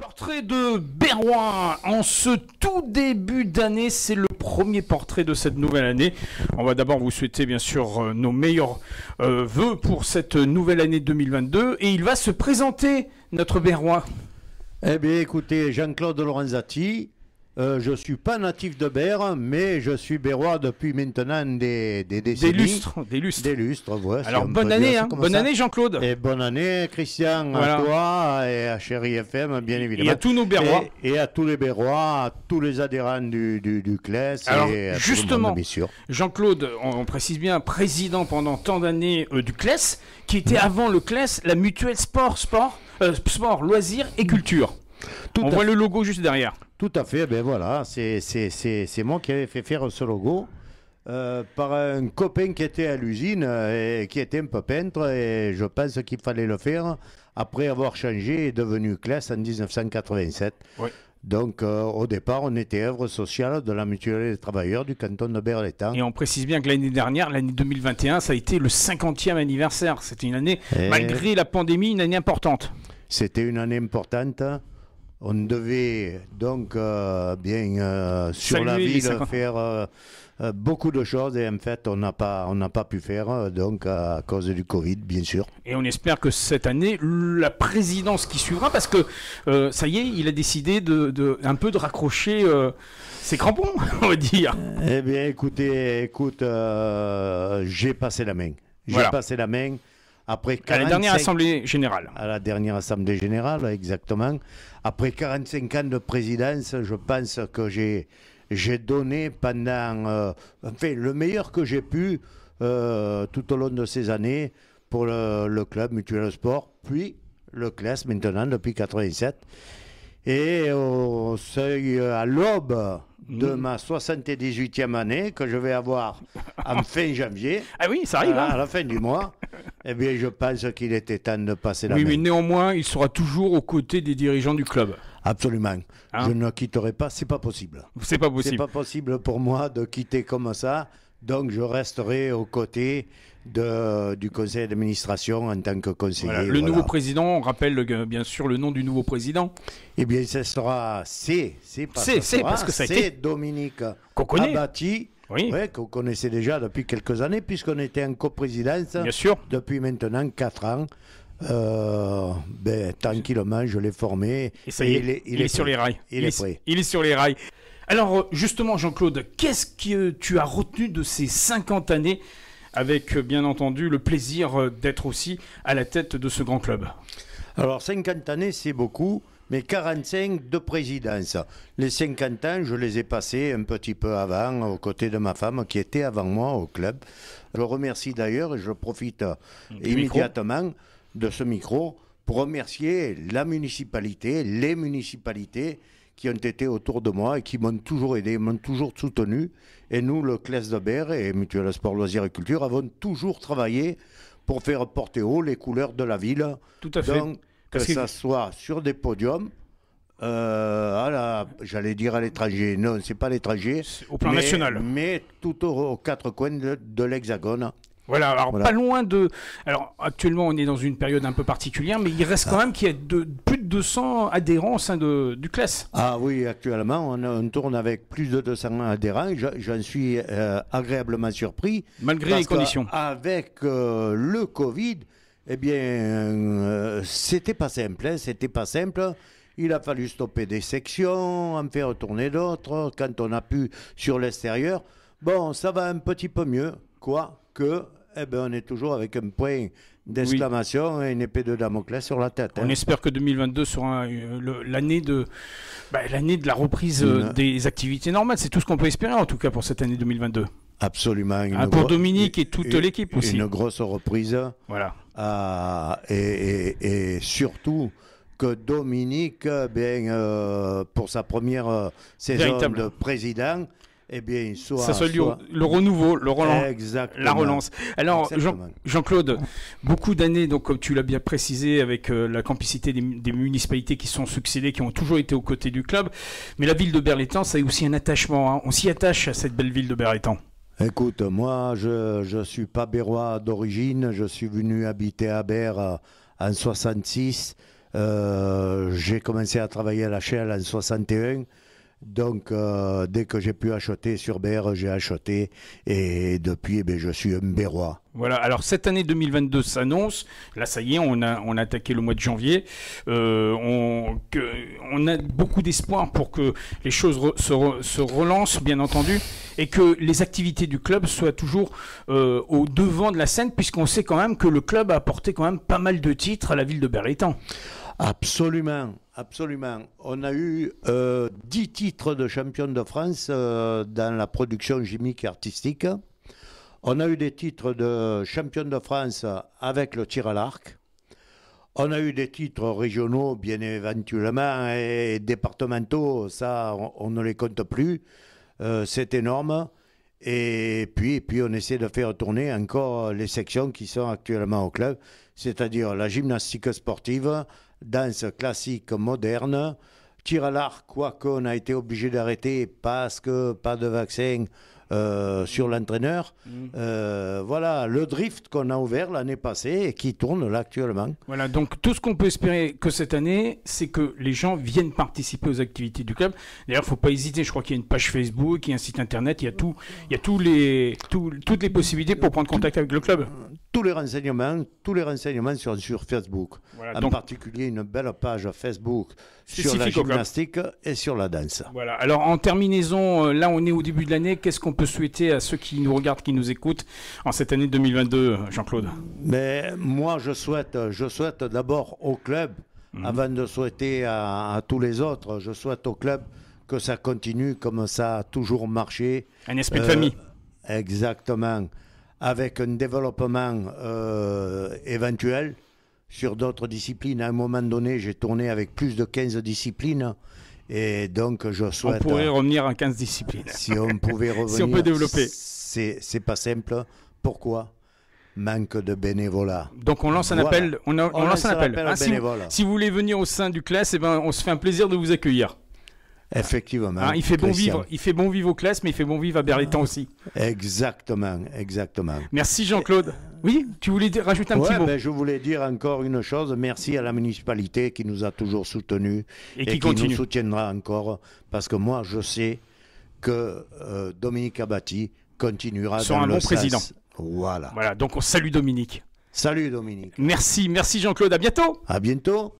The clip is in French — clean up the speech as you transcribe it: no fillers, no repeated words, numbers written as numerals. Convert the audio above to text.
Portrait de Berrois en ce tout début d'année, c'est le premier portrait de cette nouvelle année. On va d'abord vous souhaiter bien sûr nos meilleurs vœux pour cette nouvelle année 2022 et il va se présenter, notre Berrois. Eh bien écoutez, Jean-Claude Lorenzetti, je ne suis pas natif de Berre, mais je suis berrois depuis maintenant des décennies. Des lustres. Des lustres, ouais. Alors bonne année, bonne année Jean-Claude. Et bonne année Christian, voilà. À toi et à Chéri FM, bien évidemment. Et à tous nos Berrois. Et à tous les Berrois, à tous les adhérents du CLES. Alors et à justement, tout le monde, bien sûr. Jean-Claude, on précise bien, président pendant tant d'années du CLES, qui était avant le CLES, la mutuelle sport, loisirs et culture. On voit le logo juste derrière. Tout à fait, ben voilà, c'est moi qui avais fait faire ce logo par un copain qui était à l'usine et qui était un peu peintre et je pense qu'il fallait le faire après avoir changé et devenu CLES en 1987. Oui. Donc au départ, on était œuvre sociale de la mutuelle des travailleurs du canton de Berre-l'Étang. Et on précise bien que l'année dernière, l'année 2021, ça a été le 50e anniversaire. C'était une année, malgré la pandémie, une année importante. C'était une année importante. On devait donc sur la ville faire beaucoup de choses et en fait on n'a pas pu faire donc à cause du Covid bien sûr. Et on espère que cette année la présidence qui suivra parce que ça y est il a décidé un peu de raccrocher ses crampons on va dire. Eh bien écoute j'ai passé la main. Passé la main. Après 45, à la dernière Assemblée Générale. À la dernière Assemblée Générale, exactement. Après 45 ans de présidence, je pense que j'ai donné pendant... le meilleur que j'ai pu tout au long de ces années pour le club Mutuel Sport, puis le CLES maintenant depuis 87. Et au seuil, à l'aube de ma 78e année, que je vais avoir en fin janvier. Ah oui, ça arrive. À la fin du mois. Eh bien, je pense qu'il était temps de passer la main. Oui, mais néanmoins, il sera toujours aux côtés des dirigeants du club. Absolument. Je ne quitterai pas, c'est pas possible. C'est pas possible. C'est pas possible pour moi de quitter comme ça. Donc, je resterai aux côtés du conseil d'administration en tant que conseiller. Voilà. Le nouveau président, on rappelle bien sûr le nom du nouveau président. Eh bien, ce sera parce que c'est Dominique Abati, qu'on connaissait déjà depuis quelques années, puisqu'on était en coprésidence depuis maintenant 4 ans. Tranquillement, je l'ai formé. Et ça y est, il est sur les rails. Il est sur les rails. Alors, justement, Jean-Claude, qu'est-ce que tu as retenu de ces 50 années avec, bien entendu, le plaisir d'être aussi à la tête de ce grand club? Alors, 50 années, c'est beaucoup, mais 45 de présidence. Les 50 ans, je les ai passés un petit peu avant, aux côtés de ma femme, qui était avant moi au club. Je remercie d'ailleurs, et je profite immédiatement de ce micro, pour remercier la municipalité, les municipalités, qui ont été autour de moi et qui m'ont toujours aidé, m'ont toujours soutenu. Et nous, le CLES de Berre et Mutuelle Sport Loisirs et Culture, avons toujours travaillé pour faire porter haut les couleurs de la ville. Tout à fait. Donc, que ça soit sur des podiums, j'allais dire à l'étranger. Non, c'est pas l'étranger. Au plan national. Mais tout aux 4 coins de l'Hexagone. Voilà, alors pas loin de... Alors actuellement on est dans une période un peu particulière, mais il reste quand même qu'il y a plus de 200 adhérents au sein du CLES. Ah oui, actuellement on tourne avec plus de 200 adhérents, j'en suis agréablement surpris. Malgré les conditions. Avec le Covid, eh bien c'était pas simple, Il a fallu stopper des sections, en faire tourner d'autres, quand on a pu sur l'extérieur. Bon, ça va un petit peu mieux, quoique, on est toujours avec un point d'exclamation et une épée de Damoclès sur la tête. On espère que 2022 sera l'année de la reprise des activités normales. C'est tout ce qu'on peut espérer, en tout cas, pour cette année 2022. Absolument. Pour Dominique et toute l'équipe aussi. Une grosse reprise. Voilà. Et surtout que Dominique, pour sa première saison de président, ça soit le renouveau, la relance. Alors, Jean-Claude, beaucoup d'années, donc comme tu l'as bien précisé, avec la complicité des municipalités qui sont succédées, qui ont toujours été aux côtés du club, mais la ville de Berre-l'Étang, ça a aussi un attachement. On s'y attache à cette belle ville de Berre-l'Étang. Écoute, moi, je ne suis pas berrois d'origine, je suis venu habiter à Berre en 66. J'ai commencé à travailler à la Shell en 61. Donc, dès que j'ai pu acheter sur BR, j'ai acheté. Et depuis, je suis un Bérois. Voilà, alors cette année 2022 s'annonce. Là, ça y est, on a attaqué le mois de janvier. On a beaucoup d'espoir pour que les choses se relancent, bien entendu, et que les activités du club soient toujours au devant de la scène, puisqu'on sait quand même que le club a apporté quand même pas mal de titres à la ville de Berlétan. Absolument, absolument. On a eu 10 titres de champion de France dans la production chimique et artistique. On a eu des titres de champion de France avec le tir à l'arc. On a eu des titres régionaux, bien éventuellement, et départementaux, ça, on ne les compte plus. C'est énorme. Et puis, on essaie de faire tourner encore les sections qui sont actuellement au club, c'est-à-dire la gymnastique sportive, danse classique moderne, tir à l'arc, quoique on a été obligé d'arrêter parce que pas de vaccin sur l'entraîneur. Voilà, le drift qu'on a ouvert l'année passée et qui tourne là actuellement. Voilà, donc tout ce qu'on peut espérer que cette année, c'est que les gens viennent participer aux activités du club. D'ailleurs, il ne faut pas hésiter, je crois qu'il y a une page Facebook, il y a un site internet, il y a toutes les possibilités pour prendre contact avec le club. Tous les renseignements sont sur Facebook. Voilà, en particulier une belle page Facebook sur la gymnastique et sur la danse. Voilà. Alors en terminaison, là on est au début de l'année. Qu'est-ce qu'on peut souhaiter à ceux qui nous regardent, qui nous écoutent en cette année 2022, Jean-Claude? Mais moi je souhaite d'abord au club, avant de souhaiter à tous les autres, je souhaite au club que ça continue comme ça a toujours marché. Un esprit de famille. Exactement. Avec un développement éventuel sur d'autres disciplines. À un moment donné, j'ai tourné avec plus de 15 disciplines. Et donc, je souhaite... On pourrait revenir à 15 disciplines. Si on pouvait revenir... Si on peut développer. C'est pas simple. Pourquoi? Manque de bénévolat. Donc, on lance un appel. On lance un appel. Ah, si vous voulez venir au sein du classe, on se fait un plaisir de vous accueillir. Effectivement. Il fait bon vivre aux classes, mais il fait bon vivre à Berlétan aussi. Exactement. Merci Jean-Claude. Oui, tu voulais rajouter un petit mot? Je voulais dire encore une chose. Merci à la municipalité qui nous a toujours soutenus et qui nous soutiendra encore. Parce que moi, je sais que Dominique Abati continuera dans le sens. Président. Voilà. Donc on salue Dominique. Salut Dominique. Merci Jean-Claude. À bientôt. À bientôt.